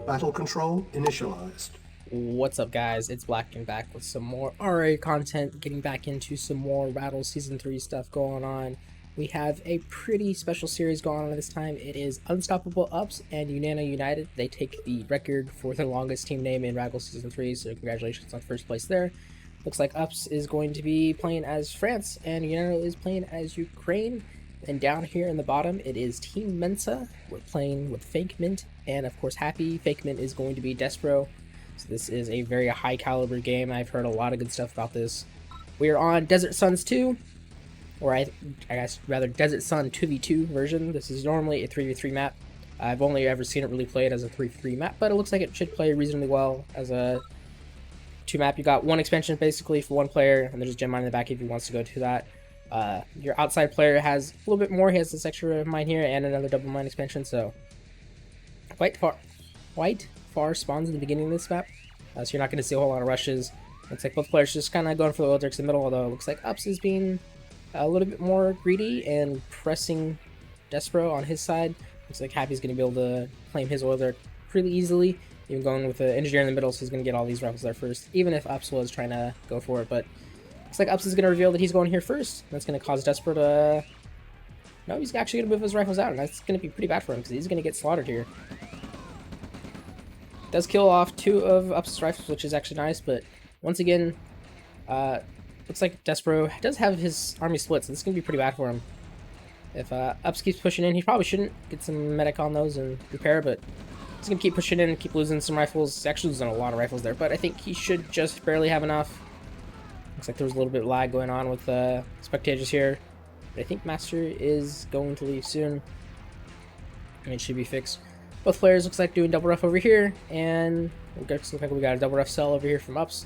Battle control initialized. What's up, guys? It's Black and back with some more RA content, getting back into some more RATL Season 3 stuff going on. We have a pretty special series going on this time. It is Unstoppable Upps and Unano United. They take the record for the longest team name in RATL Season 3, so congratulations on first place there. Looks like Upps is going to be playing as France, and Unano is playing as Ukraine. And down here in the bottom, it is Team Mensa. We're playing with Fake Mint, and of course Happy. Fake Mint is going to be Despro. So this is a very high caliber game. I've heard a lot of good stuff about this. We are on Desert Suns 2, or I guess rather Desert Sun 2v2 version. This is normally a 3v3 map. I've only ever seen it really played as a 3v3 map, but it looks like it should play reasonably well as a 2 map. You got one expansion basically for one player, and there's a gem mine in the back if he wants to go to that. Your outside player has a little bit more. He has this extra mine here and another double mine expansion, so quite far spawns in the beginning of this map, so you're not going to see a whole lot of rushes. Looks like both players just kind of going for the oil derks in the middle, although it looks like Upps is being a little bit more greedy and pressing Despro on his side. Looks like Happy's going to be able to claim his oil derk pretty easily, even going with the engineer in the middle, so he's going to get all these rifles there first, even if Upps was trying to go for it. But looks like Upps is going to reveal that he's going here first. That's going to cause Despro to... No, he's actually going to move his rifles out, and that's going to be pretty bad for him, because he's going to get slaughtered here. Does kill off 2 of Upps' rifles, which is actually nice, but once again, looks like Despro does have his army split, so this is going to be pretty bad for him. If Upps keeps pushing in, he probably shouldn't get some medic on those and repair, but he's going to keep pushing in and keep losing some rifles. He's actually losing a lot of rifles there, but I think he should just barely have enough. Looks like there was a little bit of lag going on with spectators here, but I think Master is going to leave soon, and it should be fixed. Both players looks like doing double ref over here, and it looks like we got a double ref cell over here from Upps.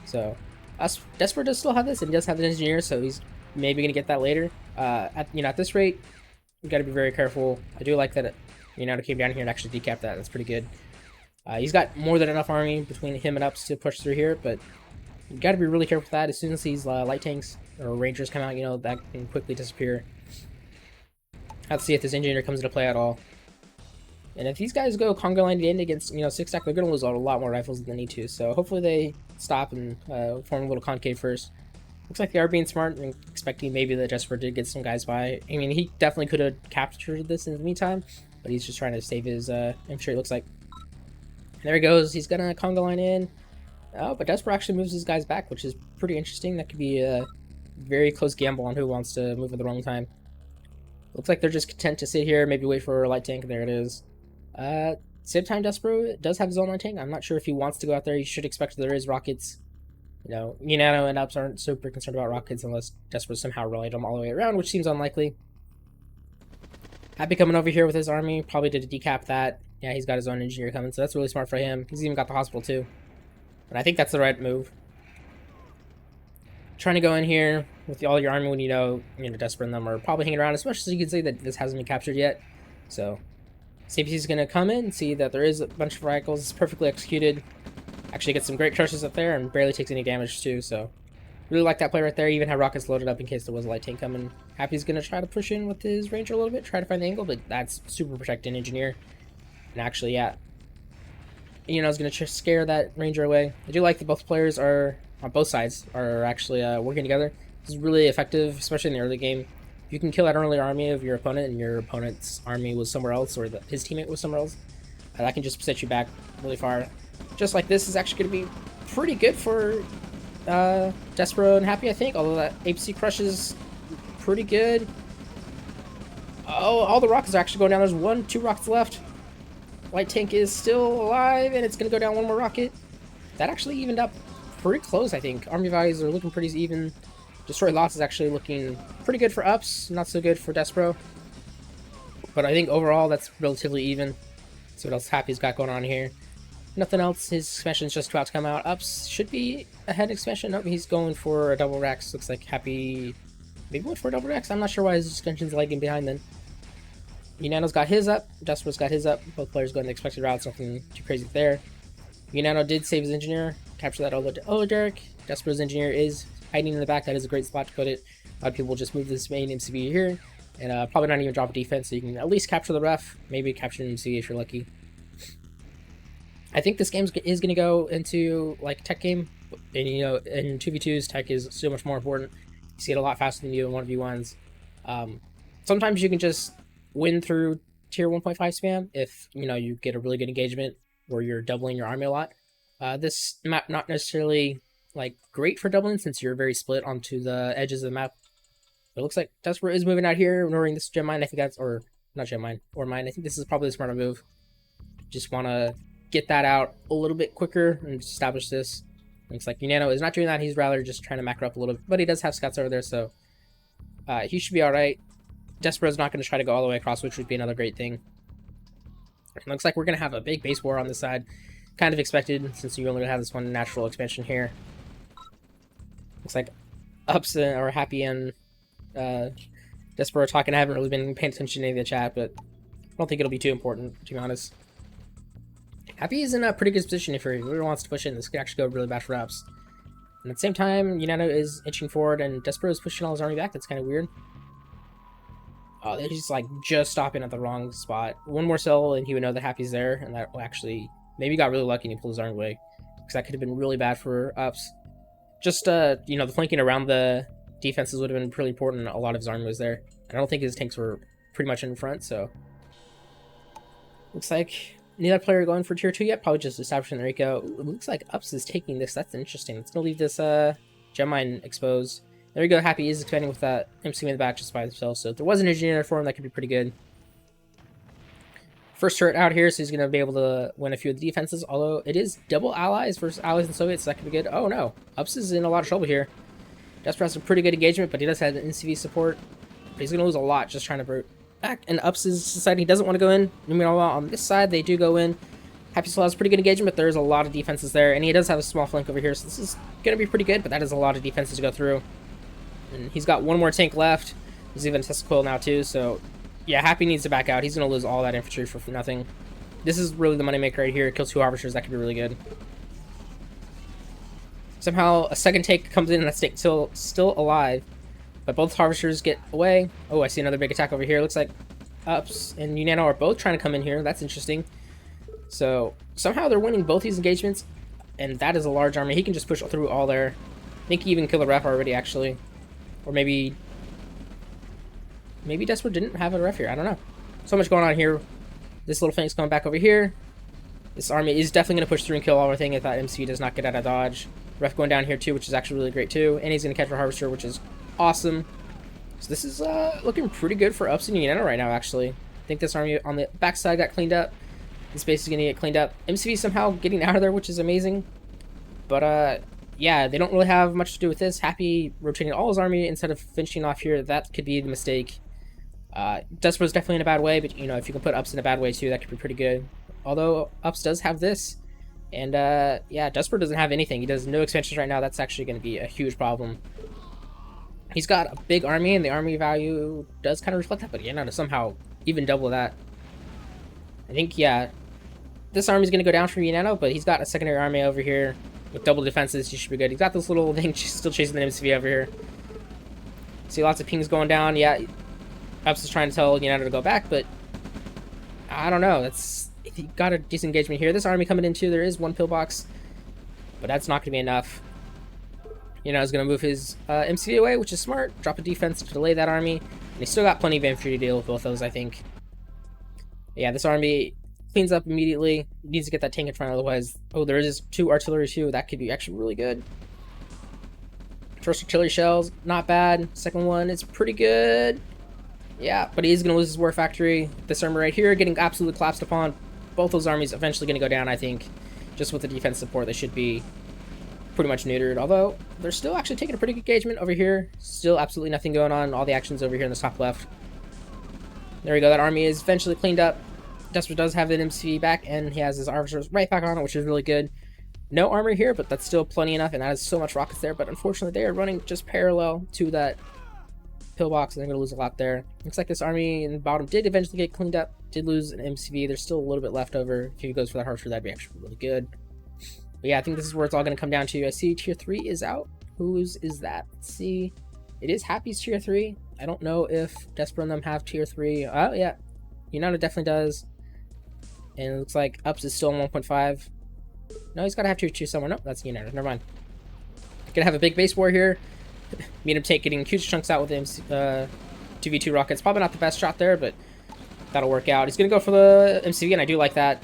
So Despro does still have this, and he does have the engineer, so he's maybe gonna get that later. At this rate, we got to be very careful. I do like that Unano came down here and actually decapped that. That's pretty good. He's got more than enough army between him and Upps to push through here, but you got to be really careful with that. As soon as these light tanks or rangers come out, that can quickly disappear. Have to see if this engineer comes into play at all. And if these guys go conga line in against, 6-stack, they're going to lose a lot more rifles than they need to. So hopefully they stop and form a little concave first. Looks like they are being smart and expecting maybe that Despro did get some guys by. I mean, he definitely could have captured this in the meantime, but he's just trying to save his infantry, it looks like. And there he goes. He's going to conga line in. Oh, but Despro actually moves his guys back, which is pretty interesting. That could be a very close gamble on who wants to move at the wrong time. Looks like they're just content to sit here, maybe wait for a light tank. There it is. Same time, Despro does have his own light tank. I'm not sure if he wants to go out there. You should expect there is rockets. Unano and Upps aren't super concerned about rockets unless Despro somehow relayed them all the way around, which seems unlikely. Happy coming over here with his army, probably did decap that. Yeah, he's got his own engineer coming, so that's really smart for him. He's even got the hospital too. And I think that's the right move. Trying to go in here with all your army when Despro and them are probably hanging around, especially you can see that this hasn't been captured yet. So CPC's going to come in, see that there is a bunch of radicals. It's perfectly executed. Actually gets some great crushes up there and barely takes any damage too, so really like that play right there. Even had rockets loaded up in case there was a light tank coming. Happy's going to try to push in with his ranger a little bit, try to find the angle, but that's super protecting engineer. And actually, yeah, is going to scare that ranger away. I do like that both players are, on both sides, are actually working together. This is really effective, especially in the early game. If you can kill that early army of your opponent and your opponent's army was somewhere else, or his teammate was somewhere else, that can just set you back really far. Just like this is actually going to be pretty good for Despro and Happy, I think, although that APC crush is pretty good. Oh, all the rockets are actually going down. There's 2 rockets left. Light tank is still alive, and it's going to go down 1 more rocket. That actually evened up pretty close, I think. Army values are looking pretty even. Destroy loss is actually looking pretty good for Upps, not so good for Despro. But I think overall that's relatively even. See what else Happy's got going on here. Nothing else. His expansion's just about to come out. Upps should be ahead expansion. Nope, he's going for a double Rex. Looks like Happy maybe went for a double Rex. I'm not sure why his expansion's lagging behind then. Unano's got his up. Despro's got his up. Both players going the expected routes. Nothing too crazy there. Unano did save his engineer. Capture that Derek. Despro's engineer is hiding in the back. That is a great spot to put it. A lot of people just move this main MCV here, and probably not even drop a defense, so you can at least capture the ref, maybe capture an MCV if you're lucky. I think this game is going to go into like tech game, and you know, in 2v2s, tech is so much more important. You see it a lot faster than you in 1v1s. Sometimes you can just win through tier 1.5 spam if you know you get a really good engagement where you're doubling your army a lot. This map not necessarily like great for doubling since you're very split onto the edges of the map. But it looks like Despro is moving out here, ignoring this gem mine. I think that's, or not gem mine, or mine. I think this is probably the smarter move. Just want to get that out a little bit quicker and establish this. Looks like Unano is not doing that. He's rather just trying to macro up a little bit, but he does have scouts over there, so he should be all right. Despro's not going to try to go all the way across, which would be another great thing. Looks like we're going to have a big base war on this side. Kind of expected, since you only have this one natural expansion here. Looks like Upps are happy and Despro are talking. I haven't really been paying attention to any of the chat, but I don't think it'll be too important, to be honest. Happy is in a pretty good position if he really wants to push in. This could actually go really bad for Upps. And at the same time, Unano is inching forward and Despro is pushing all his army back. That's kind of weird. Oh, they're just like just stopping at the wrong spot. One more cell and he would know that Happy's there, and that will actually maybe got really lucky and he pulled his army away, because that could have been really bad for Upps. Just you know, the flanking around the defenses would have been pretty important. A lot of his army was there. I don't think his tanks were pretty much in front, so looks like neither player going for tier 2 yet. Probably just establishing the eco. It looks like Upps is taking this. That's interesting. It's gonna leave this gem mine exposed. There we go. Happy is expanding with that MC in the back just by himself. So if there was an engineer for him, that could be pretty good. First turret out here, so he's gonna be able to win a few of the defenses. Although it is double allies versus allies and Soviets, so that could be good. Oh no, Upps is in a lot of trouble here. Despro has some pretty good engagement, but he does have an NCV support. But he's gonna lose a lot just trying to brute back. And Upps is deciding he doesn't want to go in. Meanwhile, on this side, they do go in. Happy still has pretty good engagement, but there's a lot of defenses there, and he does have a small flank over here, so this is gonna be pretty good. But that is a lot of defenses to go through. And he's got one more tank left. There's even a Tesla coil now too, so yeah, Happy needs to back out. He's going to lose all that infantry for nothing. This is really the moneymaker right here. Kills 2 harvesters. That could be really good. Somehow a second tank comes in and that tank still alive. But both harvesters get away. Oh, I see another big attack over here. Looks like Upps and Unano are both trying to come in here. That's interesting. So somehow they're winning both these engagements. And that is a large army. He can just push through all there. I think he even killed a ref already, actually. Or maybe Despro didn't have a ref here. I don't know. So much going on here. This little thing's coming back over here. This army is definitely going to push through and kill everything if that MC does not get out of dodge. Ref going down here too, which is actually really great too. And he's going to catch a harvester, which is awesome. So this is looking pretty good for Upps and Unano right now, actually. I think this army on the backside got cleaned up. This base is going to get cleaned up. MCV somehow getting out of there, which is amazing. But yeah, they don't really have much to do with this. Happy rotating all his army instead of finishing off here. That could be the mistake. Despro's definitely in a bad way, but you know, if you can put Upps in a bad way too, that could be pretty good. Although Upps does have this, and yeah, Despro doesn't have anything. He does no expansions right now. That's actually going to be a huge problem. He's got a big army, and the army value does kind of reflect that, but yeah, to somehow even double that. I think, yeah, this army's going to go down for Unano, but he's got a secondary army over here with double defenses. He should be good. He's got this little thing still chasing the MCV over here. See lots of pings going down. Yeah, Upps is trying to tell Unano to go back, but I don't know. He got a decent engagement here. This army coming in too. There is one pillbox, but that's not going to be enough. Unano's going to move his MCV away, which is smart. Drop a defense to delay that army, and he's still got plenty of infantry to deal with both those, I think. Yeah, this army cleans up immediately. Needs to get that tank in front, otherwise... Oh, there is 2 artillery too. That could be actually really good. First artillery shells, not bad. Second one, it's pretty good. Yeah, but he is going to lose his war factory. This army right here getting absolutely collapsed upon. Both those armies eventually going to go down, I think. Just with the defense support, they should be pretty much neutered. Although, they're still actually taking a pretty good engagement over here. Still absolutely nothing going on. All the actions over here in the top left. There we go. That army is eventually cleaned up. Despro does have the MCV back, and he has his archers right back on it, which is really good. No armor here, but that's still plenty enough, and that is so much rockets there. But unfortunately, they are running just parallel to that pillbox, and they're going to lose a lot there. Looks like this army in the bottom did eventually get cleaned up. Did lose an MCV. There's still a little bit left over. If he goes for that harvester, that'd be actually really good. But yeah, I think this is where it's all going to come down to. I see tier 3 is out. Whose is that? Let's see. It is Happy's tier 3. I don't know if Despro and them have tier 3. Oh, yeah. Unano definitely does. And it looks like Upps is still on 1.5. No, he's got to have tier 2 somewhere. Nope, that's Unano. Never mind. Gonna have a big base war here. Medium tank getting huge chunks out with him. 2v2 rockets. Probably not the best shot there, but that'll work out. He's gonna go for the MCV, and I do like that.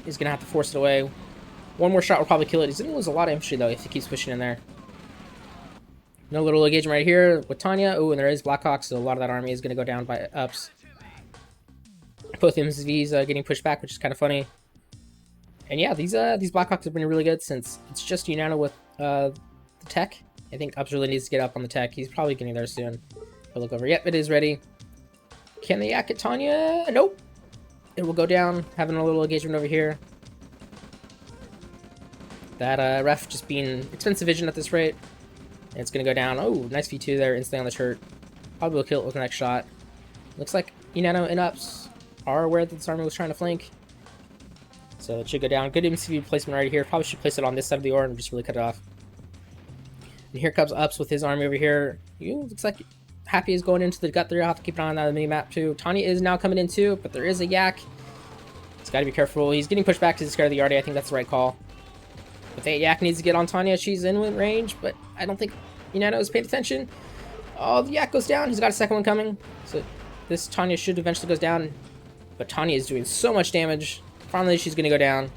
He's gonna have to force it away. One more shot will probably kill it. He's gonna lose a lot of infantry though if he keeps pushing in there. No little engagement right here with Tanya. Oh, and there is Blackhawk, so a lot of that army is gonna go down by Upps. Both MCVs getting pushed back, which is kind of funny. And yeah, these Blackhawks have been really good since it's just Unano with the tech. I think Upps really needs to get up on the tech. He's probably getting there soon. I'll look over. Yep, it is ready. Can they yak at Tanya? Nope. It will go down. Having a little engagement over here. That ref just being expensive vision at this rate. And it's going to go down. Oh, nice V2 there. Instantly on the turret. Probably will kill it with the next shot. Looks like Unano and Upps are aware that this army was trying to flank. So it should go down. Good MCV placement right here. Probably should place it on this side of the ORA and just really cut it off. And here comes Upps with his army over here. Looks like Happy is going into the gut there. I'll have to keep an eye on that mini map too. Tanya is now coming in too, but there is a yak. He's got to be careful. He's getting pushed back because he's scared of the Yardy. I think that's the right call. But that yak needs to get on Tanya. She's in range, but I don't think Unano is paying attention. Oh, the yak goes down. He's got a second one coming. So this Tanya should eventually go down. But Tanya is doing so much damage. Finally, she's going to go down.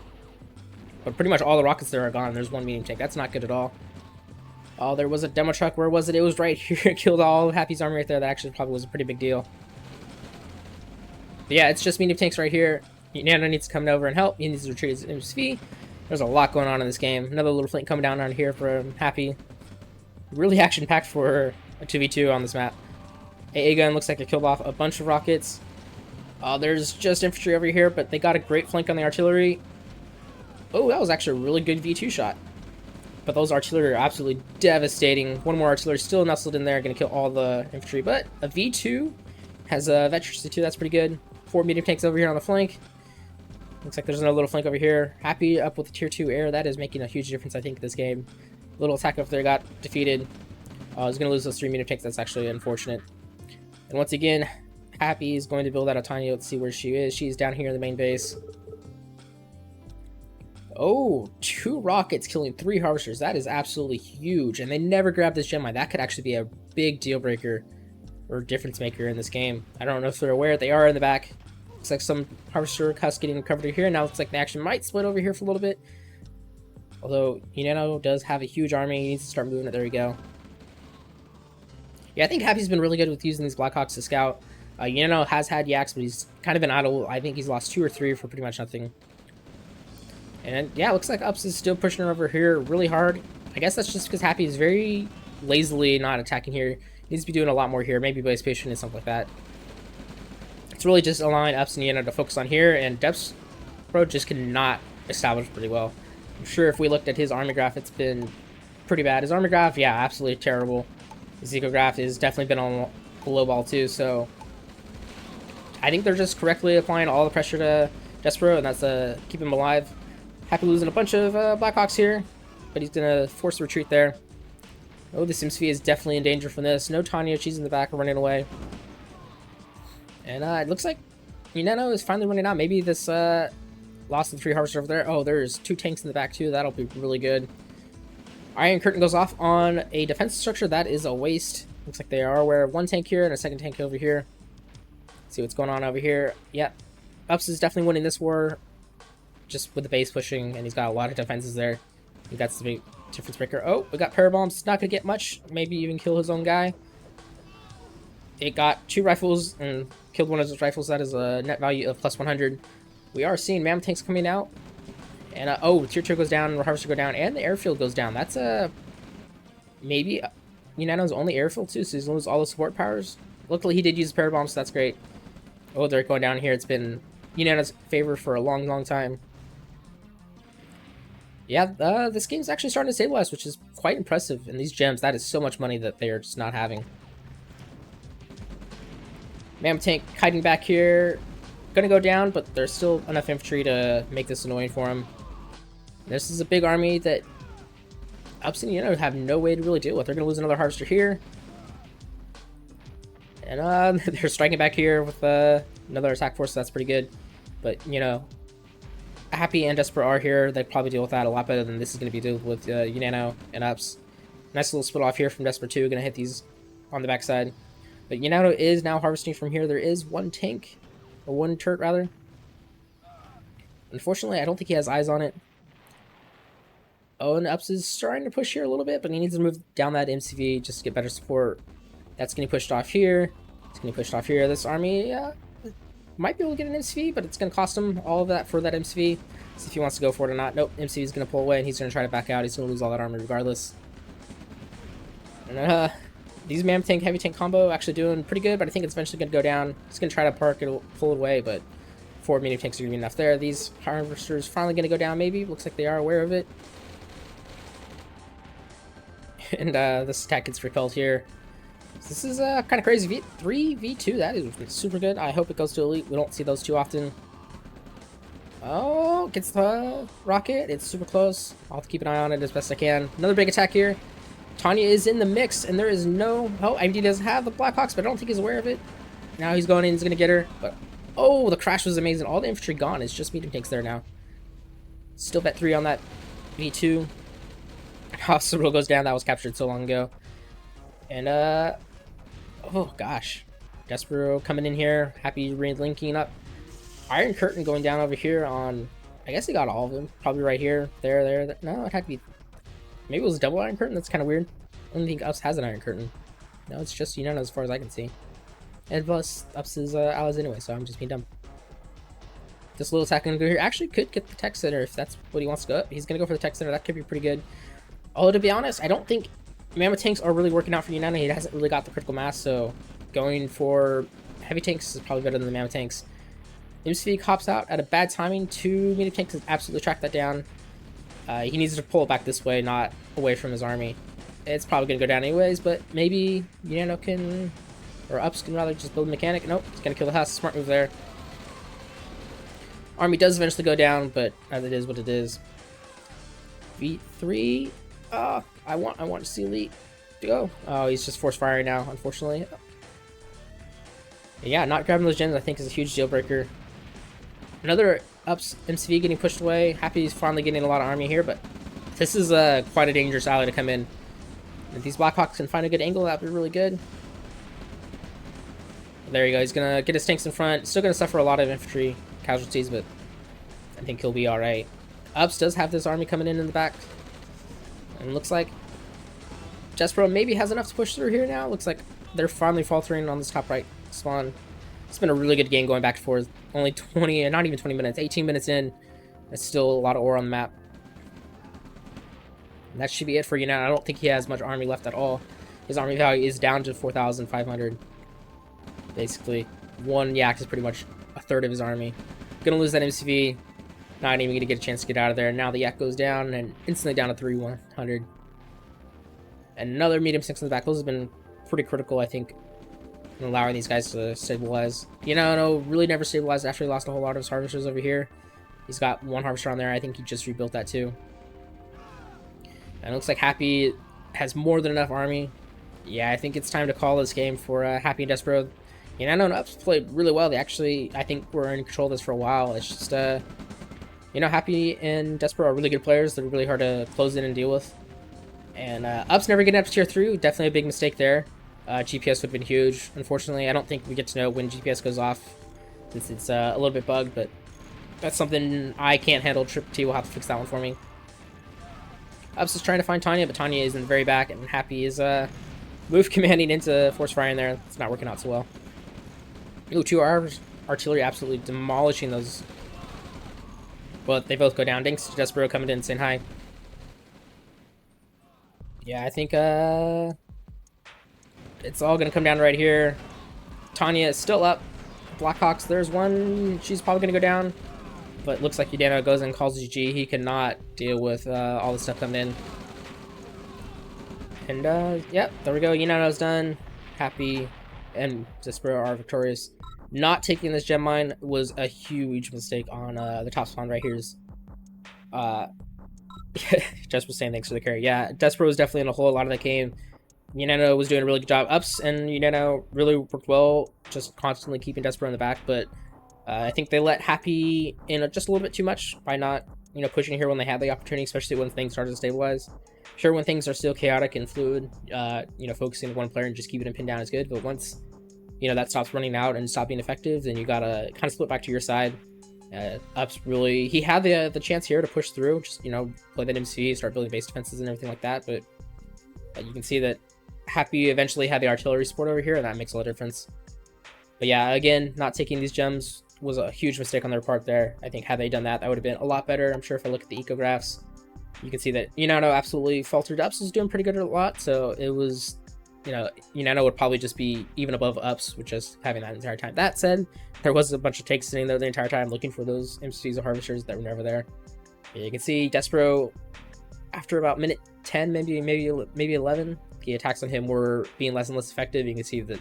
But pretty much all the rockets there are gone. There's one medium tank. That's not good at all. Oh, there was a demo truck. Where was it? It was right here. It killed all of Happy's army right there. That actually probably was a pretty big deal. But yeah, it's just medium tanks right here. Unano needs to come over and help. He needs to retreat his MSV. There's a lot going on in this game. Another little flank coming down on here for Happy. Really action-packed for a 2v2 on this map. AA gun looks like it killed off a bunch of rockets. There's just infantry over here, but they got a great flank on the artillery. Oh, that was actually a really good V2 shot. But those artillery are absolutely devastating. One more artillery still nestled in there, going to kill all the infantry. But a V2 has a veterans too. That's pretty good. 4 medium tanks over here on the flank. Looks like there's another little flank over here. Happy up with the tier 2 air. That is making a huge difference, I think, this game. Little attack up there got defeated. He's going to lose those 3 medium tanks. That's actually unfortunate. And once again, Happy is going to build out a tiny. Let's see where she is. She's down here in the main base. Oh, 2 rockets killing 3 harvesters. That is absolutely huge. And they never grabbed this gem mine. That could actually be a big deal breaker or difference maker in this game. I don't know if they're aware. They are in the back. Looks like some harvester cuss getting recovered here. Now it looks like they actually might split over here for a little bit. Although Unano does have a huge army. He needs to start moving it. There we go. Yeah, I think Happy's been really good with using these Blackhawks to scout. Unano has had yaks, but he's kind of been idle. I think he's lost 2 or 3 for pretty much nothing. And yeah, looks like Upps is still pushing her over here really hard. I guess that's just because Happy is very lazily not attacking here. He needs to be doing a lot more here, maybe base patient and stuff like that. It's really just allowing Upps and Unano to focus on here, and Despro just cannot establish pretty well. I'm sure if we looked at his army graph, it's been pretty bad. His army graph, yeah, absolutely terrible. His eco graph has definitely been on a low ball too, so I think they're just correctly applying all the pressure to Despro, and that's keep him alive. Happy losing a bunch of Blackhawks here, but he's going to force a retreat there. Oh, the MSV is definitely in danger from this. No Tanya, she's in the back running away. And it looks like Unano is finally running out. Maybe this lost the 3 harvesters over there. Oh, there's 2 tanks in the back too. That'll be really good. Iron Curtain goes off on a defense structure. That is a waste. Looks like they are aware of 1 tank here and a 2nd tank over here. Let's see what's going on over here. Yep. Upps is definitely winning this war. Just with the base pushing, and he's got a lot of defenses there. He got the big difference breaker. Oh, we got parabombs. It's not going to get much. Maybe even kill his own guy. It got 2 rifles and killed one of his rifles. That is a net value of plus 100. We are seeing mammoth tanks coming out. And, oh, tier 2 goes down, harvester go down, and the airfield goes down. That's maybe Unano's only airfield too, so he's going to lose all the support powers. Luckily, he did use parabombs, so that's great. Oh, they're going down here. It's been Unano's favor for a long, long time. Yeah, this game's actually starting to stabilize, which is quite impressive. And these gems, that is so much money that they are just not having. Mammoth tank hiding back here. Gonna go down, but there's still enough infantry to make this annoying for him. This is a big army that Upps and Unano have no way to really deal with. They're gonna lose another harvester here. And they're striking back here with another attack force, so that's pretty good. But, you know, Happy and Despro are here. They probably deal with that a lot better than this is going to be dealt with Unano and Upps. Nice little split off here from Despro 2. Going to hit these on the backside. But Unano is now harvesting from here. There is one tank, or one turret rather. Unfortunately, I don't think he has eyes on it. Oh, and Upps is starting to push here a little bit, but he needs to move down that MCV just to get better support. That's getting pushed off here. It's getting pushed off here. This army might be able to get an MCV, but it's going to cost him all of that for that MCV. See if he wants to go for it or not. Nope, MCV is going to pull away, and he's going to try to back out. He's going to lose all that armor regardless. And these Mammoth Tank, Heavy Tank combo actually doing pretty good, but I think it's eventually going to go down. It's going to try to park it, pull it away, but 4 medium tanks are going to be enough there. These harvesters finally going to go down, maybe. Looks like they are aware of it. And this attack gets repelled here. So this is kind of crazy. V3, V2, that is super good. I hope it goes to Elite. We don't see those too often. Oh, gets the rocket. It's super close. I'll have to keep an eye on it as best I can. Another big attack here. Tanya is in the mix, and there is no... Oh, IMD does have the Blackhawks, but I don't think he's aware of it. Now he's going in. He's going to get her. But oh, the crash was amazing. All the infantry gone. It's just medium tanks there now. Still bet 3 on that V2. Hospital goes down. That was captured so long ago. And oh gosh, Despro coming in here. Happy linking up. Iron Curtain going down over here on. I guess he got all of them. Probably right here, there. No, it had to be. Maybe it was a double Iron Curtain. That's kind of weird. I don't think Upps has an Iron Curtain. No, it's just Unano as far as I can see. And plus Upps is allies anyway, so I'm just being dumb. This little attack gonna go here. Actually, could get the tech center if that's what he wants to go. He's gonna go for the tech center. That could be pretty good. Although to be honest, I don't think Mammoth tanks are really working out for Unano. He hasn't really got the critical mass, so going for heavy tanks is probably better than the Mammoth tanks. MCV cops out at a bad timing. 2 medium tanks has absolutely tracked that down. He needs to pull it back this way, not away from his army. It's probably going to go down anyways, but maybe Unano can, or Upps can rather just build a mechanic. Nope, he's going to kill the house. Smart move there. Army does eventually go down, but it is what it is. V3. I want to see Elite to go. Oh, he's just force firing now, unfortunately. Yeah, not grabbing those gens I think is a huge deal breaker. Another Upps MCV getting pushed away. Happy he's finally getting a lot of army here, but this is quite a dangerous ally to come in. If these Blackhawks can find a good angle, that'd be really good. There you go. He's gonna get his tanks in front. Still gonna suffer a lot of infantry casualties, but I think he'll be all right. Upps does have this army coming in the back. And looks like Despro maybe has enough to push through here now. Looks like they're finally faltering on this top right spawn. It's been a really good game going back and forth. Only 20, not even 20 minutes, 18 minutes in. There's still a lot of ore on the map. And that should be it for Unano. I don't think he has much army left at all. His army value is down to 4,500. Basically, one yak is pretty much a third of his army. Gonna lose that MCV. Not even gonna get a chance to get out of there. Now the yak goes down and instantly down to 3,100. And another medium 6 in the back. Those have been pretty critical, I think, in allowing these guys to stabilize. Unano really never stabilized after he lost a whole lot of his harvesters over here. He's got one harvester on there. I think he just rebuilt that too. And it looks like Happy has more than enough army. Yeah, I think it's time to call this game for Happy and Despro. Unano and Upps played really well. They actually, I think, were in control of this for a while. It's just, you know, Happy and Despro are really good players. They're really hard to close in and deal with. And Upps never getting up to tier 3. Definitely a big mistake there. GPS would have been huge. Unfortunately, I don't think we get to know when GPS goes off, since it's a little bit bugged, but that's something I can't handle. Triple T will have to fix that one for me. Upps is trying to find Tanya, but Tanya is in the very back, and Happy is move commanding into force firing there. It's not working out so well. Ooh, 2 artillery absolutely demolishing those. But they both go down. Thanks to Despro coming in and saying hi. Yeah, I think it's all going to come down right here. Tanya is still up. Blackhawks, there's one. She's probably going to go down. But looks like Unano goes and calls GG. He cannot deal with all the stuff coming in. And, yep, there we go. Unano's done. Happy and Despro are victorious. Not taking this gem mine was a huge mistake on the top spawn right here's. Just was saying thanks for the carry. Yeah, Despro was definitely in a whole lot of the game. Unano was doing a really good job. Upps and Unano really worked well, just constantly keeping Despro in the back, but I think they let Happy in just a little bit too much by not, pushing here when they had the opportunity, especially when things started to stabilize. Sure, when things are still chaotic and fluid, focusing on one player and just keeping him pinned down is good. But once, that stops running out and stop being effective, then you gotta kind of split back to your side. Upps really, he had the chance here to push through, just, play that MC, start building base defenses and everything like that. But you can see that Happy eventually had the artillery support over here, and that makes a lot of difference. But yeah, again, not taking these gems was a huge mistake on their part there. I think had they done that, that would have been a lot better. I'm sure if I look at the ecographs, you can see that Unano absolutely faltered. Upps was doing pretty good a lot, so it was, Unano would probably just be even above Upps with just having that entire time. That said, there was a bunch of takes sitting there the entire time looking for those MCs or harvesters that were never there. Yeah, you can see Despro, after about minute 10, maybe 11, the attacks on him were being less and less effective. You can see that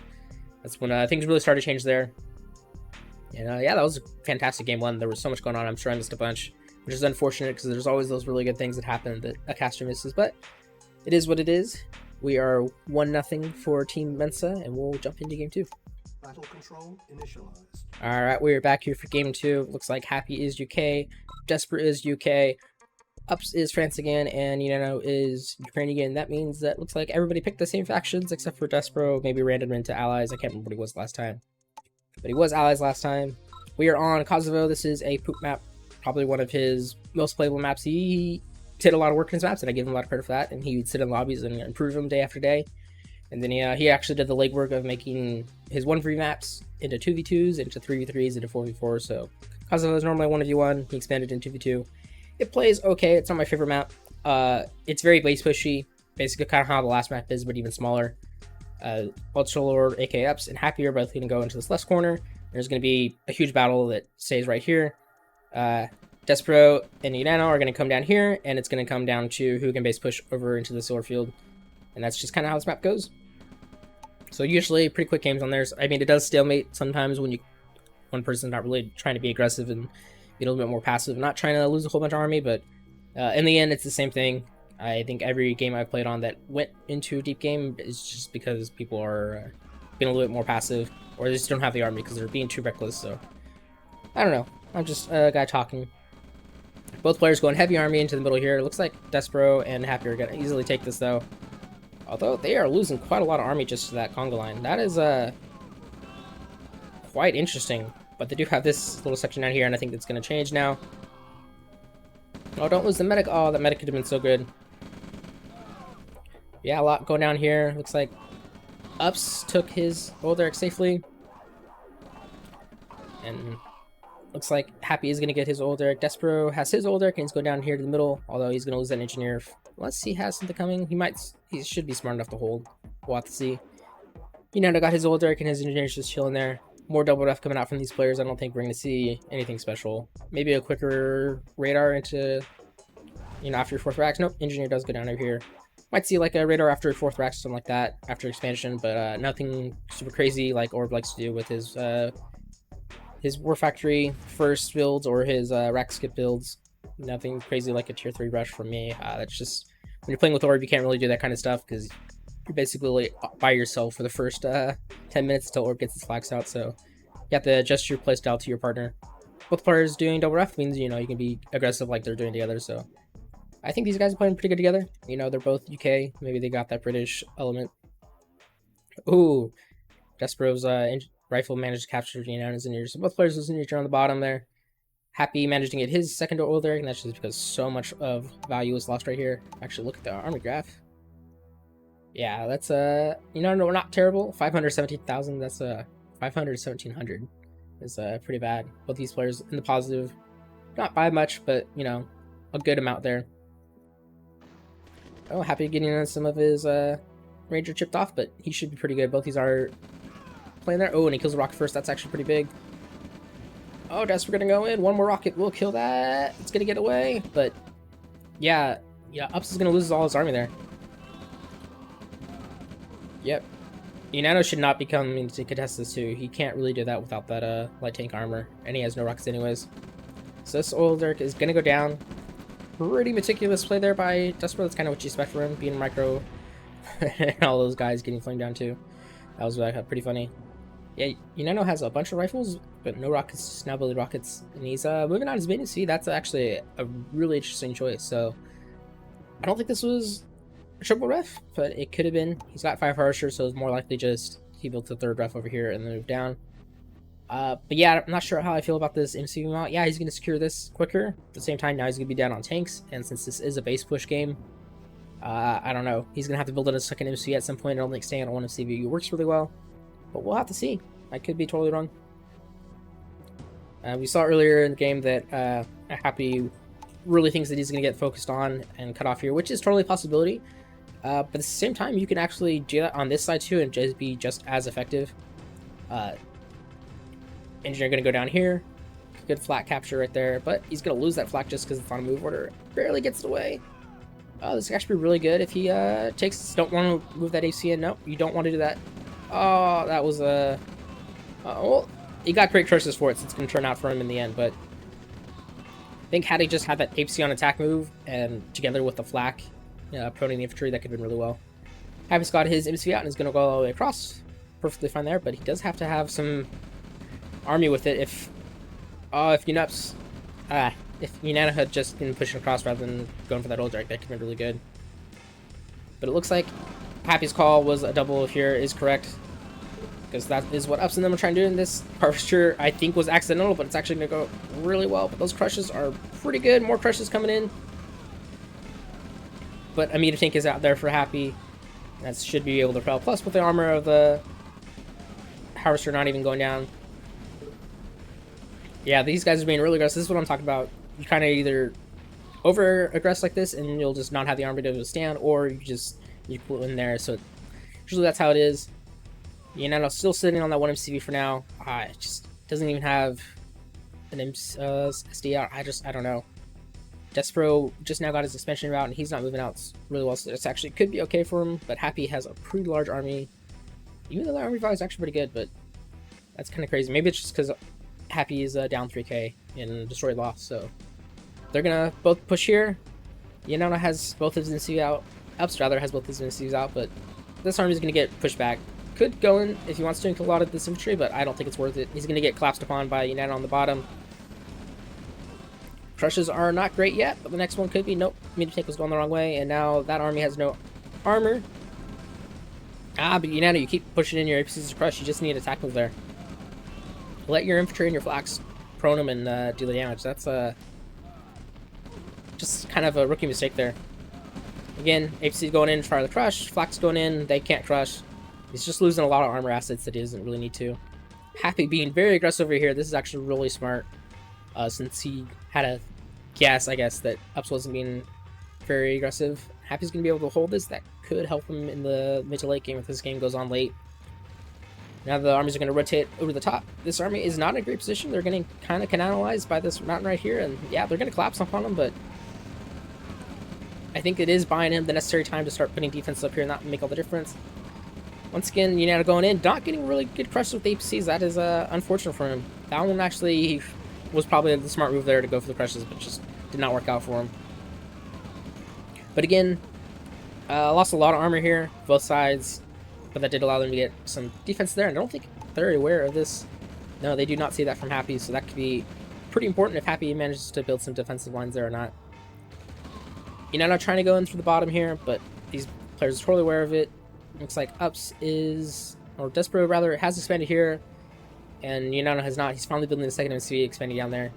that's when things really started to change there. And yeah, that was a fantastic game one. There was so much going on. I'm sure I missed a bunch, which is unfortunate because there's always those really good things that happen that a caster misses. But it is what it is. We are 1-0 for Team Mensa, and we'll jump into game 2. Battle control initialized. All right, we're back here for game 2. Looks like Happy is UK, Despro is UK, Upps is France again, and Unano is Ukraine again. That means that looks like everybody picked the same factions except for Despro, maybe random into allies. I can't remember what he was last time, but he was allies last time. We are on Kosovo. This is a poop map, probably one of his most playable maps. He did a lot of work in his maps, and I give him a lot of credit for that. And he would sit in lobbies and improve them day after day. And then he actually did the legwork of making his 1v maps into 2v2s, into 3v3s, into 4v4. So Kosovo is normally 1v1. He expanded into 2v2. It plays okay. It's not my favorite map. It's very base pushy, basically kind of how the last map is, but even smaller. Ultra Lord, aka Upps, and Happy are both going to go into this left corner. There's going to be a huge battle that stays right here. Despro and Unano are going to come down here, and it's going to come down to who can base push over into the silver field. And that's just kind of how this map goes. So usually pretty quick games on there. I mean, it does stalemate sometimes when one person's not really trying to be aggressive and be a little bit more passive, not trying to lose a whole bunch of army, but in the end, it's the same thing. I think every game I've played on that went into a deep game is just because people are being a little bit more passive, or they just don't have the army because they're being too reckless. So I don't know. I'm just a guy talking. Both players going heavy army into the middle here. It looks like Despro and Happy are going to easily take this, though. Although they are losing quite a lot of army just to that conga line. That is quite interesting. But they do have this little section down here, and I think that's going to change now. Oh, don't lose the medic. Oh, that medic could have been so good. Yeah, a lot going down here. Looks like Upps took his old Eric safely. And looks like Happy is going to get his old Eric. Despro has his old Eric, and he's going down here to the middle. Although he's going to lose that engineer. Unless he has something coming. He should be smart enough to hold. We'll have to see. Unano got his old Eric, and his engineer's just chilling there. More double F coming out from these players. I don't think we're going to see anything special. Maybe a quicker radar into, after your 4th racks. Nope, engineer does go down over here. Might see like a radar after 4th racks or something like that after expansion, but nothing super crazy like Orb likes to do with his War Factory first builds or his rack skip builds. Nothing crazy like a tier 3 rush from me. That's just, when you're playing with Orb, you can't really do that kind of stuff because you're basically by yourself for the first 10 minutes until Orb gets his flags out, so you have to adjust your playstyle to your partner. Both players doing double ref means, you can be aggressive like they're doing together, so I think these guys are playing pretty good together. They're both UK. Maybe they got that British element. Ooh, Despro's rifle managed to capture Unano's engineer. So both players losing each other on the bottom there. Happy managed to get his second oil there, and that's just because so much of value is lost right here. Actually, look at the army graph. Yeah, that's no, not terrible. 517,000. That's 1,700. Is pretty bad. Both these players in the positive, not by much, but a good amount there. Oh, Happy getting some of his ranger chipped off, but he should be pretty good. Both these are playing there. Oh, and he kills the rocket first. That's actually pretty big. Oh, Despro gonna go in. One more rocket will kill that. It's gonna get away, but yeah, Upps is gonna lose all his army there. Yep. Unano should not be coming to contest this too. He can't really do that without that light tank armor, and he has no rockets anyways. So this oil Dirk is gonna go down. Pretty meticulous play there by Despro. That's kind of what you expect from him, being micro, and all those guys getting flamed down too. That was pretty funny. Yeah, Unano has a bunch of rifles, but no rockets, snow belly rockets, and he's moving on his mid C. That's actually a really interesting choice. So I don't think this was a triple ref, but it could have been. He's got 5 harsher, so it's more likely just he built the 3rd ref over here and then moved down. But yeah, I'm not sure how I feel about this MC mount. Yeah, he's going to secure this quicker. At the same time, now he's going to be down on tanks, and since this is a base push game, I don't know. He's going to have to build in a second MC at some point. I don't think staying on one MC works really well, but we'll have to see. I could be totally wrong. We saw earlier in the game that Happy really thinks that he's going to get focused on and cut off here, which is totally a possibility. But at the same time, you can actually do that on this side too and just be just as effective. Engineer going to go down here. Good flat capture right there, but he's going to lose that flak just because it's on a move order. Barely gets it away. This could actually be really good if he takes... Don't want to move that AC in. Nope, you don't want to do that. Oh, that was a... well, he got great curses for it, so it's going to turn out for him in the end, but I think had he just had that AC on attack move and together with the flak, proning the infantry, that could have been really well. Happy's got his MC out and is going to go all the way across. Perfectly fine there, but he does have to have some army with it if Unano had just been pushing across rather than going for that old drag, that could have been really good. But it looks like Happy's call was a double here is correct, because that is what Upps and them are trying to do in this. Harvester, I think, was accidental, but it's actually going to go really well. But those crushes are pretty good. More crushes coming in. But a meter tank is out there for Happy. That should be able to repel. Plus, with the armor of the Harvester not even going down. Yeah, these guys are being really aggressive. This is what I'm talking about. You kind of either over-aggress like this, and you'll just not have the armor to withstand, or you pull in there. So usually that's how it is. Unano still sitting on that 1 MCV for now. It just doesn't even have an SDR. I don't know. Despro just now got his expansion route, and he's not moving out really well, so this actually could be okay for him, but Happy has a pretty large army. Even though the army value is actually pretty good, but that's kind of crazy. Maybe it's just because Happy is down 3k in destroyed loss, so they're going to both push here. Unano has both his NC out. Upps rather has both his NCs out, but this army is going to get pushed back. Could go in if he wants to include a lot of this infantry, but I don't think it's worth it. He's going to get collapsed upon by Unano on the bottom. Crushes are not great yet, but the next one could be. Nope, meter tank was going the wrong way, and now that army has no armor. But Unano, you keep pushing in your APCs to crush. You just need an attack move there. Let your infantry and your flaks prone them and deal the damage. That's just kind of a rookie mistake there. Again, APC's going in to try to crush. Flaks going in, they can't crush. He's just losing a lot of armor assets that he doesn't really need to. Happy being very aggressive over here. This is actually really smart, since he had a guess, I guess, that Upps wasn't being very aggressive. Happy's going to be able to hold this. That could help him in the mid to late game if this game goes on late. Now the armies are going to rotate over the top. This army is not in a great position. They're getting kind of canalized by this mountain right here, and yeah, they're going to collapse upon him, but I think it is buying him the necessary time to start putting defense up here and that will make all the difference. Once again, Unano going in, not getting really good crushes with the APCs. That is unfortunate for him. That one actually was probably the smart move there to go for the crushes, but just did not work out for him. But again, lost a lot of armor here, both sides, but that did allow them to get some defense there, and I don't think they're aware of this. No, they do not see that from Happy, so that could be pretty important if Happy manages to build some defensive lines there or not. Unano trying to go in through the bottom here, but these players are totally aware of it. Looks like Upps is, or Despro rather, has expanded here, and Unano has not. He's finally building the second MCV, expanding down there.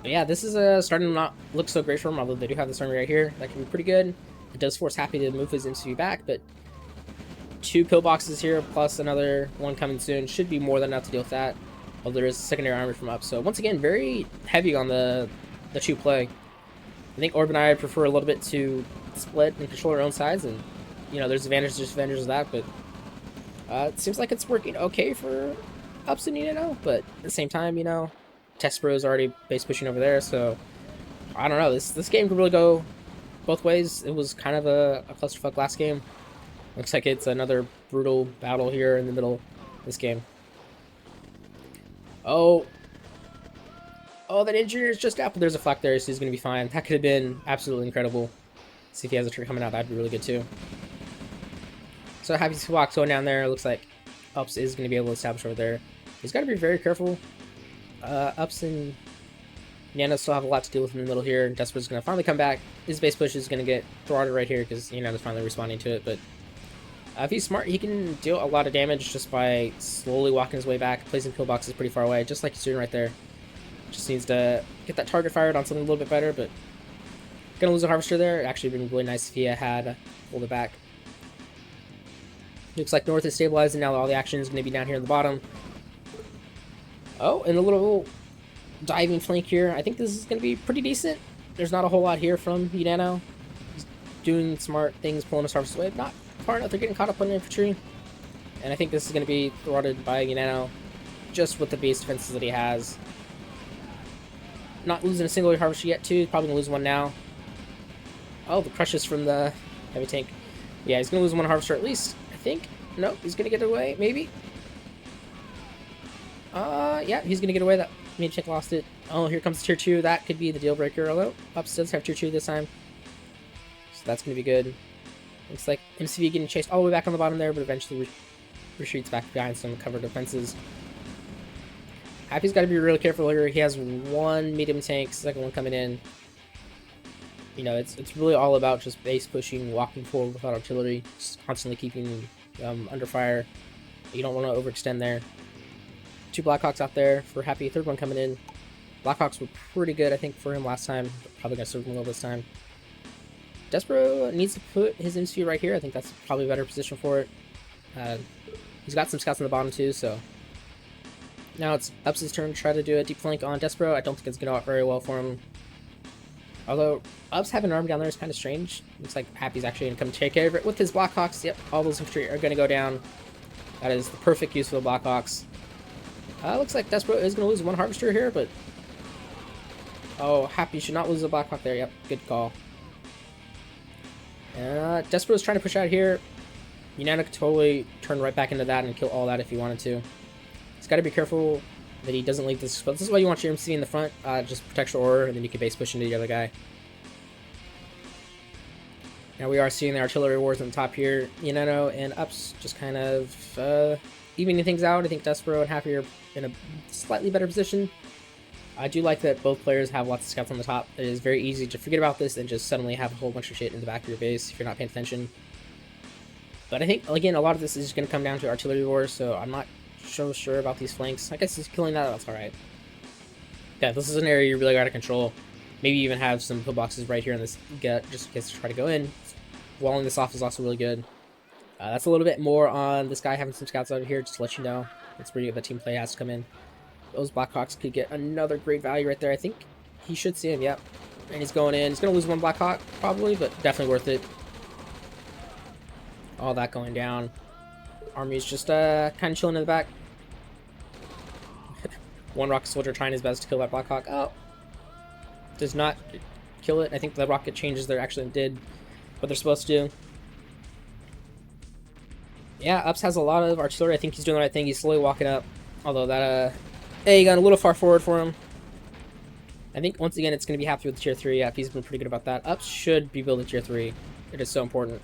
But yeah, this is starting to not look so great for him, although they do have this army right here. That can be pretty good. It does force Happy to move his MCV back, but 2 pillboxes here, plus another one coming soon, should be more than enough to deal with that. Although there is secondary armor from Upps. So once again, very heavy on the 2 play. I think Orb and I prefer a little bit to split and control our own sides, and there's advantages and disadvantages of that, but it seems like it's working okay for Upps and Unano, but at the same time, Despro is already base pushing over there, so I don't know, this game could really go both ways. It was kind of a clusterfuck last game. Looks like it's another brutal battle here in the middle of this game. Oh, that engineer is just out, but there's a flak there, so he's going to be fine. That could have been absolutely incredible. See if he has a trick coming out. That'd be really good, too. So Happy's flak going down there. Looks like Upps is going to be able to establish over there. He's got to be very careful. Upps and Unano still have a lot to deal with in the middle here. Despro's going to finally come back. His base push is going to get throttled right here because Unano's finally responding to it. But if he's smart, he can deal a lot of damage just by slowly walking his way back, placing pillboxes pretty far away, just like he's doing right there. Just needs to get that target fired on something a little bit better, but gonna lose a harvester there. It actually would been really nice if he had pulled it back. Looks like North is stabilized, and now all the action is going to be down here in the bottom. Oh, and a little diving flank here. I think this is going to be pretty decent. There's not a whole lot here from Unano. He's doing smart things, pulling his harvest away. Not far enough. They're getting caught up on the infantry. And I think this is going to be thwarted by Unano just with the base defenses that he has. Not losing a single harvester yet, too. Probably going to lose one now. Oh, the crushes from the heavy tank. Yeah, he's going to lose one harvester at least, I think. No, he's going to get away, maybe. Yeah, he's going to get away. That maybe check lost it. Oh, here comes tier 2. That could be the deal breaker, although Upps does have tier 2 this time. So that's going to be good. Looks like MCV getting chased all the way back on the bottom there, but eventually retreats back behind some cover defenses. Happy's got to be really careful here. He has one medium tank, second one coming in. You know, it's really all about just base pushing, walking forward without artillery, just constantly keeping under fire. You don't want to overextend there. 2 Blackhawks out there for Happy, third one coming in. Blackhawks were pretty good, I think, for him last time. Probably going to serve him well this time. Despro needs to put his MCV right here. I think that's probably a better position for it. He's got some scouts on the bottom too, so now it's Upps' turn to try to do a deep flank on Despro. I don't think it's going to work very well for him. Although Upps having an army down there is kind of strange. Looks like Happy's actually going to come take care of it with his Blackhawks. Yep, all those infantry are going to go down. That is the perfect use for the Blackhawks. Looks like Despro is going to lose one harvester here, but oh, Happy should not lose a Blackhawk there. Yep, good call. Despro is trying to push out here. Unano could totally turn right back into that and kill all that if he wanted to. He's got to be careful that he doesn't leave this. But this is why you want your MC in the front. Just protect your aura, and then you can base push into the other guy. Now we are seeing the artillery wars on the top here. Unano and Upps just kind of evening things out. I think Despro and Happy are in a slightly better position. I do like that both players have lots of scouts on the top. It is very easy to forget about this and just suddenly have a whole bunch of shit in the back of your base if you're not paying attention. But I think, again, a lot of this is going to come down to artillery wars, so I'm not so sure about these flanks. I guess he's killing that, that's alright. Yeah, this is an area you really got to control. Maybe even have some pillboxes right here in this gut, just in case to try to go in. Walling this off is also really good. That's a little bit more on this guy having some scouts over here, just to let you know. It's pretty good that team play has to come in. Those Blackhawks could get another great value right there. I think he should see him, yep. And he's going in. He's going to lose one Blackhawk, probably, but definitely worth it. All that going down. Army's just kind of chilling in the back. One rocket soldier trying his best to kill that Blackhawk. Oh. Does not kill it. I think the rocket changes there actually did what they're supposed to do. Yeah, Upps has a lot of artillery. I think he's doing the right thing. He's slowly walking up. Although that, hey, he got a little far forward for him. I think, once again, it's going to be Happy with tier 3. Yeah, he's been pretty good about that. Upps should be building tier 3. It is so important.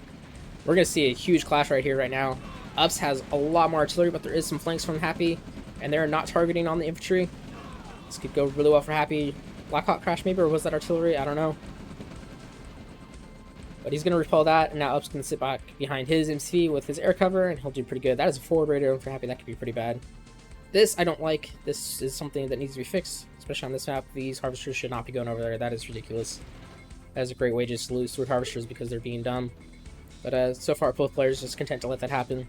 We're going to see a huge clash right here, right now. Upps has a lot more artillery, but there is some flanks from Happy, and they're not targeting on the infantry. This could go really well for Happy. Blackhawk crash maybe, or was that artillery? I don't know. But he's going to repel that, and now Upps going to sit back behind his MC with his air cover, and he'll do pretty good. That is a forward radar for Happy. That could be pretty bad. This, I don't like. This is something that needs to be fixed, especially on this map. These harvesters should not be going over there. That is ridiculous. That is a great way just to lose 3 harvesters because they're being dumb. But so far, both players are just content to let that happen.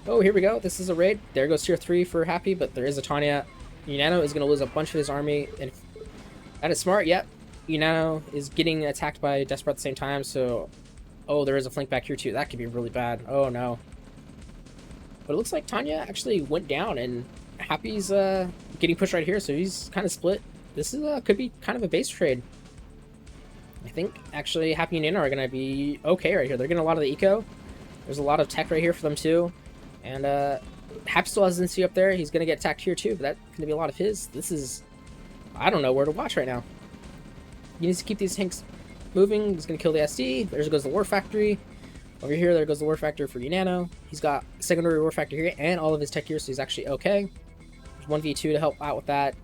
Oh, here we go. This is a raid. There goes tier 3 for Happy, but there is a Tanya. Unano is going to lose a bunch of his army, and that is smart. Yep. Unano is getting attacked by Despro at the same time, so... Oh, there is a flank back here, too. That could be really bad. Oh, no. But it looks like Tanya actually went down, and Happy's getting pushed right here, so he's kind of split. This is could be kind of a base trade. I think, actually, Happy and Unano are going to be okay right here. They're getting a lot of the eco. There's a lot of tech right here for them, too. And Happy still has NC up there. He's going to get attacked here, too, but that's going to be a lot of his. This is... I don't know where to watch right now. He needs to keep these tanks moving. He's going to kill the SD. There goes the War Factory. Over here, there goes the war factor for Unano. He's got secondary war factor here and all of his tech here, so he's actually okay. There's 1v2 to help out with that.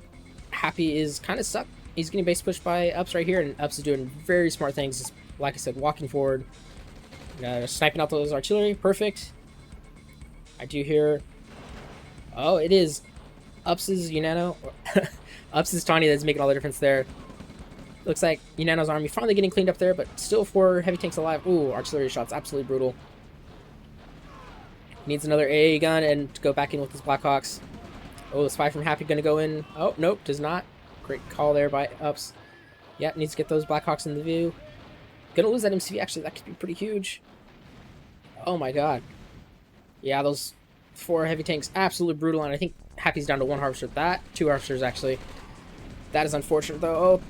Happy is kind of stuck. He's getting base pushed by Upps right here, and Upps is doing very smart things. Just, like I said, walking forward, sniping out those artillery. Perfect. I do hear... Oh, it is Upps' Unano. Upps' Tanya that's making all the difference there. Looks like Unano's army finally getting cleaned up there, but still 4 heavy tanks alive. Ooh, artillery shots, absolutely brutal. Needs another AA gun and to go back in with his Blackhawks. Oh, the spy from Happy gonna go in. Oh, nope, does not. Great call there by Upps. Yeah, needs to get those Blackhawks in the view. Gonna lose that MCV, actually, that could be pretty huge. Oh my god. Yeah, those 4 heavy tanks, absolutely brutal, and I think Happy's down to 1 harvester with that. 2 harvesters, actually. That is unfortunate, though. Oh,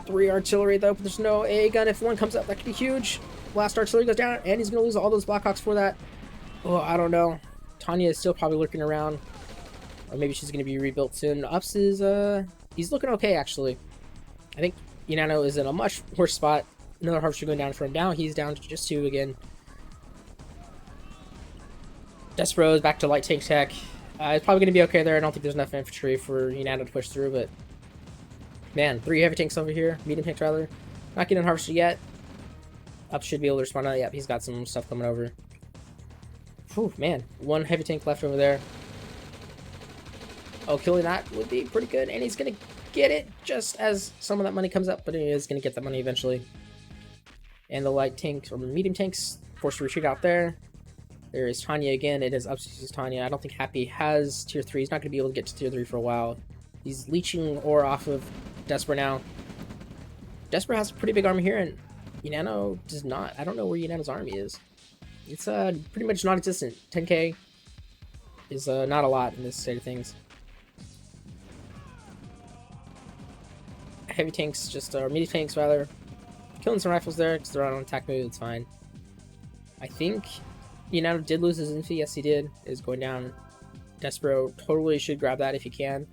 3 artillery, though, but there's no AA gun. If 1 comes up, that could be huge. Last artillery goes down, and he's gonna lose all those Blackhawks for that. Oh, I don't know. Tanya is still probably lurking around. Or maybe she's gonna be rebuilt soon. Upps is, he's looking okay, actually. I think Unano is in a much worse spot. Another harvester going down for him. Now he's down to just 2 again. Despro is back to light tank tech. It's probably going to be okay there. I don't think there's enough infantry for Unano to push through, but... Man, 3 heavy tanks over here. Medium tanks, rather. Not getting harvested yet. Upps should be able to respond. Yep, he's got some stuff coming over. Whew, man. 1 heavy tank left over there. Oh, killing that would be pretty good. And he's going to get it just as some of that money comes up, but he is going to get that money eventually. And the light tanks, or medium tanks, forced to retreat out there. There is Tanya again. It is Upps' Tanya. I don't think Happy has tier 3. He's not going to be able to get to tier 3 for a while. He's leeching ore off of Despro now. Despro has a pretty big army here, and Unano does not. I don't know where Unano's army is. It's pretty much non-existent. 10k is not a lot in this state of things. Heavy tanks, just or medium tanks rather, killing some rifles there because they're on attack mode. It's fine. I think Unano did lose his infi. Yes, he did. Is going down. Despro totally should grab that if he can.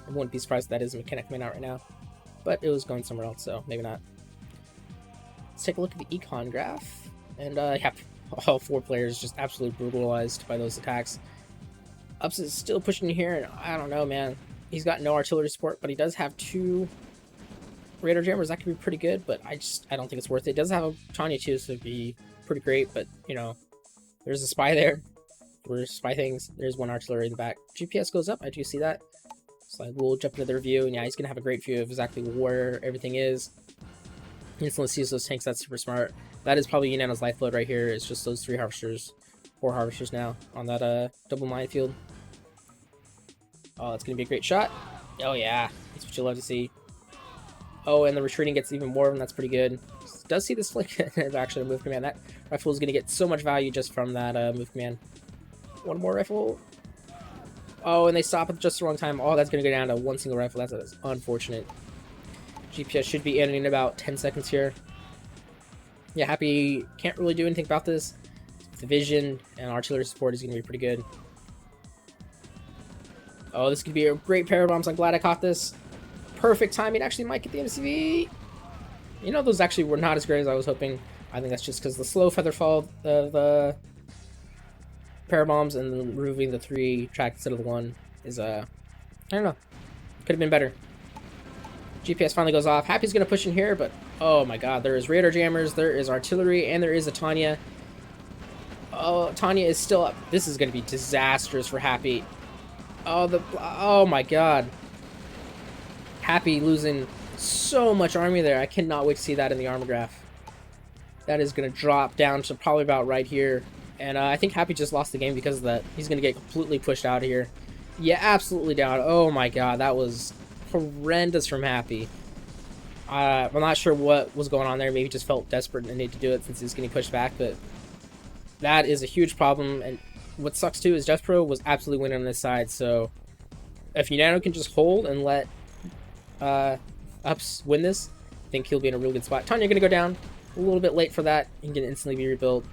I wouldn't be surprised if that is a mechanic coming out right now, but it was going somewhere else, so maybe not. Let's take a look at the econ graph, and yeah, all 4 players just absolutely brutalized by those attacks. Upps is still pushing here, and I don't know, man. He's got no artillery support, but he does have 2 radar jammers. That could be pretty good, but I don't think it's worth it. It does have a Tanya too, so it'd be pretty great, but you know, there's a spy there. There's spy things. There's 1 artillery in the back. GPS goes up. I do see that. So we'll jump into their view, and yeah, he's gonna have a great view of exactly where everything is. Instantly sees those tanks. That's super smart. That is probably Unano's lifeblood right here. It's just those 3 harvesters, 4 harvesters now on that double minefield. Oh, that's gonna be a great shot. Oh yeah, that's what you love to see. Oh, and the retreating gets even more of them. That's pretty good. Does see this flick actually a move command. That rifle is going to get so much value just from that move command. 1 more rifle. Oh, and they stop at just the wrong time. Oh, that's going to go down to 1 single rifle. That's unfortunate. GPS should be ending in about 10 seconds here. Yeah, Happy can't really do anything about this. Division and artillery support is going to be pretty good. Oh, this could be a great pair of bombs. I'm glad I caught this. Perfect timing. Actually might get the MCV. You know, those actually were not as great as I was hoping. I think that's just because the slow feather fall of the pair bombs and then removing the 3 track instead of the 1 is I don't know. Could have been better. GPS finally goes off. Happy's gonna push in here, but oh my god, there is radar jammers, there is artillery, and there is a Tanya. Oh, Tanya is still up. This is gonna be disastrous for Happy. Oh my god. Happy losing so much army there. I cannot wait to see that in the armor graph. That is going to drop down to probably about right here. And I think Happy just lost the game because of that. He's going to get completely pushed out of here. Yeah, absolutely down. Oh my god, that was horrendous from Happy. I'm not sure what was going on there. Maybe he just felt desperate and needed to do it since he's getting pushed back. But that is a huge problem. And what sucks too is Despro was absolutely winning on this side. So if Unano can just hold and let Upps win this, I think he'll be in a real good spot. Tanya gonna go down a little bit late for that. He can instantly be rebuilt.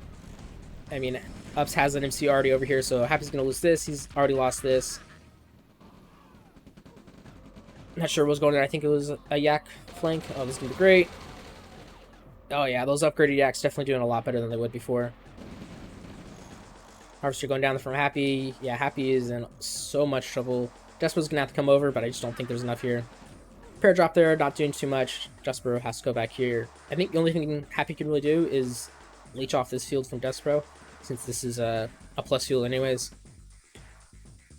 I mean, Upps has an MC already over here, so Happy's gonna lose this. He's already lost this. Not sure what was going on. I think it was a yak flank. Oh, this is gonna be great. Oh yeah, those upgraded yaks definitely doing a lot better than they would before. Harvester going down from Happy. Yeah, Happy is in so much trouble. Despro's gonna have to come over, but I just don't think there's enough here. Pair drop there, not doing too much. Despro has to go back here. I think the only thing Happy can really do is leech off this field from Despro, since this is a plus field anyways.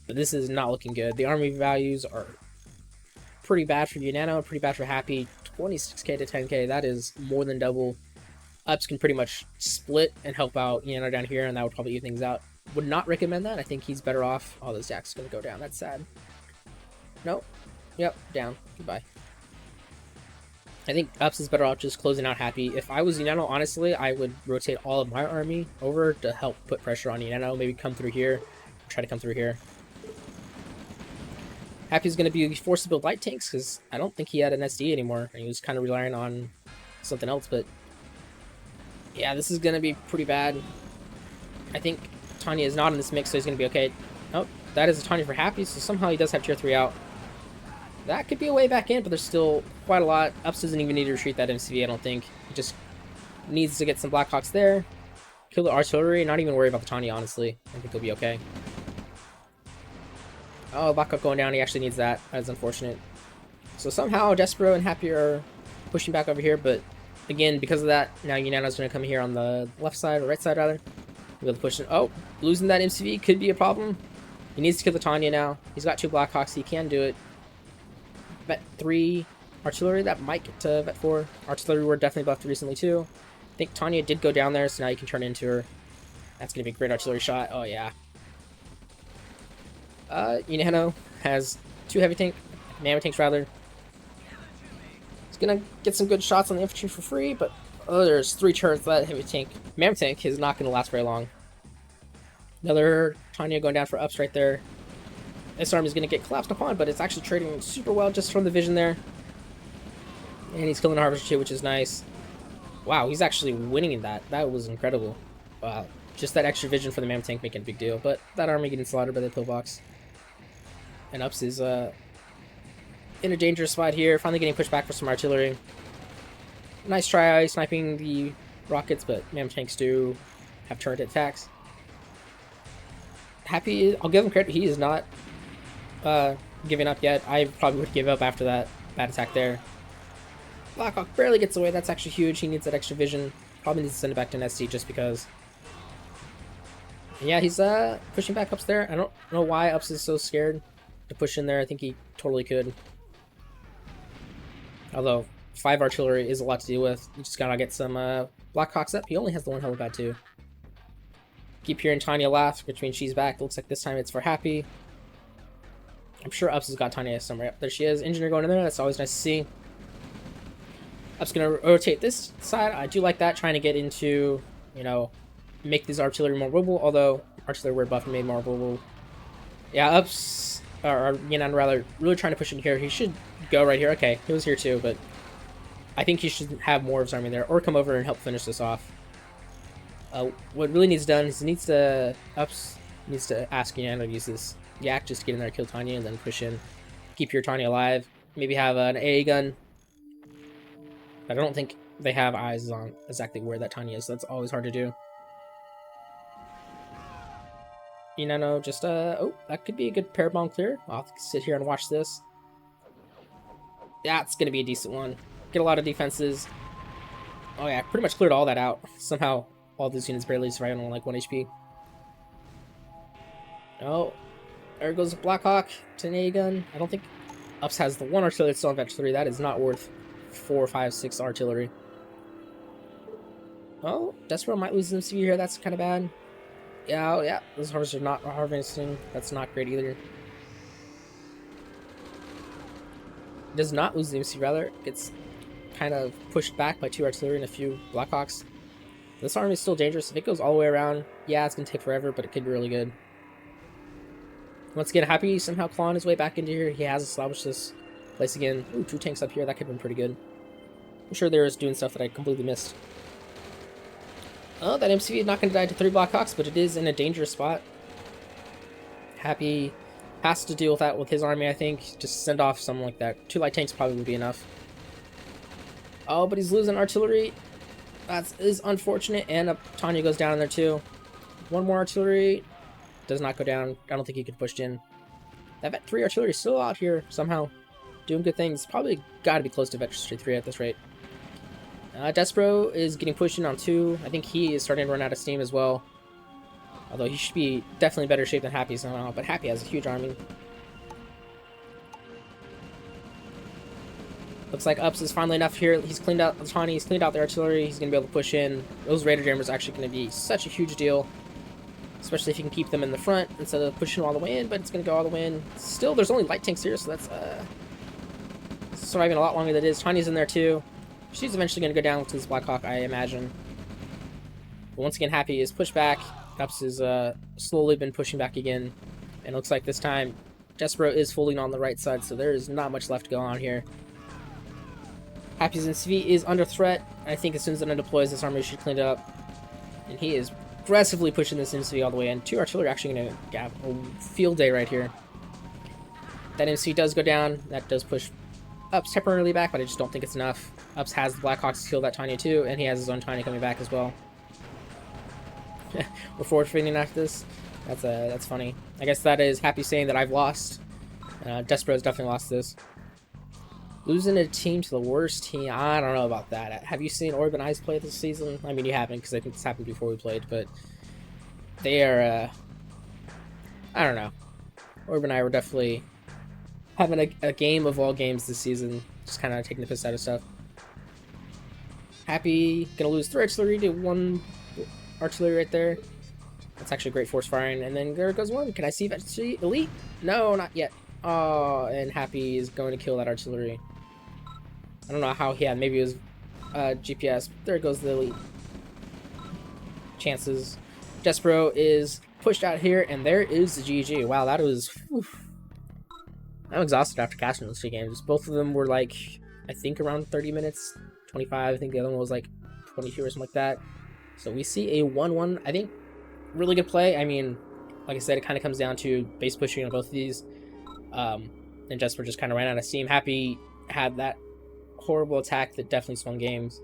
But this is not looking good. The army values are pretty bad for Unano, pretty bad for Happy. 26k to 10k, that is more than double. Upps can pretty much split and help out Unano down here, and that would probably even things out. Would not recommend that. I think he's better off. Oh, those Jack's gonna go down. That's sad. Nope. Yep, down. Goodbye. I think Upps is better off just closing out Happy. If I was Unano, honestly, I would rotate all of my army over to help put pressure on Unano. Maybe come through here. Try to come through here. Happy's going to be forced to build light tanks because I don't think he had an SD anymore. And he was kind of relying on something else. But yeah, this is going to be pretty bad. I think Tanya is not in this mix, so he's going to be okay. Oh, that is a Tanya for Happy, so somehow he does have tier 3 out. That could be a way back in, but there's still quite a lot. Upps doesn't even need to retreat that MCV, I don't think. He just needs to get some Blackhawks there. Kill the artillery, not even worry about the Tanya, honestly. I think he'll be okay. Oh, Blackhawk going down, he actually needs that. That's unfortunate. So somehow Despro and Happy are pushing back over here, but again, because of that, now Unano's going to come here on the left side, or right side rather. We'll push it. Oh, losing that MCV could be a problem. He needs to kill the Tanya now. He's got 2 Blackhawks, he can do it. Vet 3 artillery, that might get to Vet 4. Artillery were definitely buffed recently too. I think Tanya did go down there, so now you can turn into her. That's going to be a great artillery shot. Oh yeah. Unano has 2 heavy tank, mammoth tanks rather. He's going to get some good shots on the infantry for free, but there's 3 turrets. That heavy tank, mammoth tank, is not going to last very long. Another Tanya going down for Upps right there. This army is going to get collapsed upon, but it's actually trading super well just from the vision there. And he's killing the Harvester too, which is nice. Wow, he's actually winning in that. That was incredible. Wow. Just that extra vision for the Mammoth tank making a big deal. But that army getting slaughtered by the pillbox. And Upps is in a dangerous spot here. Finally getting pushed back for some artillery. Nice try sniping the rockets, but Mammoth tanks do have turret attacks. Happy, I'll give him credit. He is not giving up yet. I probably would give up after that bad attack there. Blackhawk barely gets away. That's actually huge. He needs that extra vision. Probably needs to send it back to an SD just because. And yeah, he's pushing back Upps there. I don't know why Upps is so scared to push in there. I think he totally could. Although 5 artillery is a lot to deal with. You just gotta get some Blackhawks up. He only has the 1 helipad too. Keep hearing Tanya laugh, which means she's back. It looks like this time it's for Happy. I'm sure Upps has got Tanya somewhere. Yep, there she is. Engineer going in there. That's always nice to see. Upps going to rotate this side. I do like that. Trying to get into, you know, make these artillery more mobile. Although artillery were buffed and made more mobile. Yeah, Upps, or Unano rather, really trying to push in here. He should go right here. Okay, he was here too, but I think he should have more of his army there, or come over and help finish this off. What really needs done is Upps needs to ask Unano to use this Yak, just get in there, kill Tanya, and then push in. Keep your Tanya alive. Maybe have an AA gun. But I don't think they have eyes on exactly where that Tanya is, so that's always hard to do. Unano just, oh, that could be a good pair bomb clear. I'll have to sit here and watch this. That's gonna be a decent one. Get a lot of defenses. Oh yeah, pretty much cleared all that out. Somehow, all these units barely survived on like 1 HP. Oh, there goes Blackhawk to an AA gun. I don't think Upps has the 1 artillery that's still on Vetch 3. That is not worth 4, 5, 6 artillery. Oh, Despro might lose an MCV here. That's kind of bad. Yeah, oh, yeah. Those harvesters are not harvesting. That's not great either. Does not lose the MCV, rather. Gets kind of pushed back by 2 artillery and a few Blackhawks. This army is still dangerous. If it goes all the way around, yeah, it's going to take forever, but it could be really good. Once again, Happy somehow clawing his way back into here. He has established this place again. Ooh, 2 tanks up here. That could have been pretty good. I'm sure they're doing stuff that I completely missed. Oh, that MCV is not going to die to 3 Blackhawks, but it is in a dangerous spot. Happy has to deal with that with his army, I think. Just send off something like that. 2 light tanks probably would be enough. Oh, but he's losing artillery. That is unfortunate, and Tanya goes down in there too. One more artillery. Does not go down. I don't think he could push in. That Vet 3 artillery is still out here somehow, doing good things. Probably got to be close to Vet 3 at this rate. Despro is getting pushed in on 2. I think he is starting to run out of steam as well. Although he should be definitely better shape than Happy somehow, but Happy has a huge army. Looks like Upps is finally enough here. He's cleaned out the Tawny, he's cleaned out the artillery, he's going to be able to push in. Those Raider Jammers are actually going to be such a huge deal. Especially if you can keep them in the front instead of pushing them all the way in, but it's going to go all the way in. Still, there's only light tanks here, so that's surviving a lot longer than it is. Tanya's in there too. She's eventually going to go down to this Black Hawk, I imagine. But once again, Happy is pushed back. Upps has slowly been pushing back again. And it looks like this time, Despro is folding on the right side, so there is not much left to go on here. Happy's NCV is under threat. I think as soon as it deploys, this army should clean it up. And he is aggressively pushing this NCV all the way in. 2 artillery are actually going to have a field day right here. That NCV does go down. That does push Upps temporarily back, but I just don't think it's enough. Upps has the Blackhawks to kill that Tanya too, and he has his own Tanya coming back as well. We're forward fading after this. That's funny. I guess that is Happy saying that I've lost. Despro's definitely lost this. Losing a team to the worst team, I don't know about that. Have you seen Orb and Ice play this season? I mean, you haven't, because I think this happened before we played, but they are, I don't know. Orb and I were definitely having a game of all games this season, just kind of taking the piss out of stuff. Happy, gonna lose 3 artillery to 1 artillery right there. That's actually great force firing, and then there goes 1. Can I see that elite? No, not yet. Oh, and Happy is going to kill that artillery. I don't know how he had. Maybe it was GPS. There goes the elite. Chances. Despro is pushed out here, and there is the GG. Wow, that was... Oof. I'm exhausted after casting those 2 games. Both of them were like, I think around 30 minutes, 25. I think the other one was like 22 or something like that. So we see a 1-1. I think really good play. I mean, like I said, it kind of comes down to base pushing on both of these. And Despro just kind of ran out of steam. Happy had that horrible attack that definitely swung games.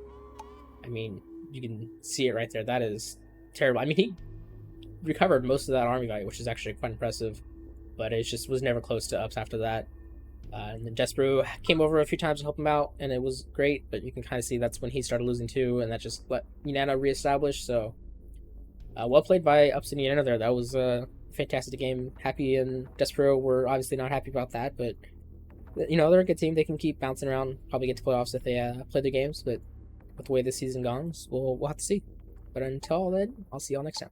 I mean, you can see it right there. That is terrible. I mean, he recovered most of that army value, which is actually quite impressive, but it just was never close to Upps after that. And then Despro came over a few times to help him out, and it was great, but you can kind of see that's when he started losing too, and that just let Unano reestablish. So well played by Upps and Unano there. That was a fantastic game. Happy and Despro were obviously not happy about that, but you know, they're a good team. They can keep bouncing around, probably get to playoffs if they play their games, but with the way this season goes, we'll have to see. But until then, I'll see y'all next time.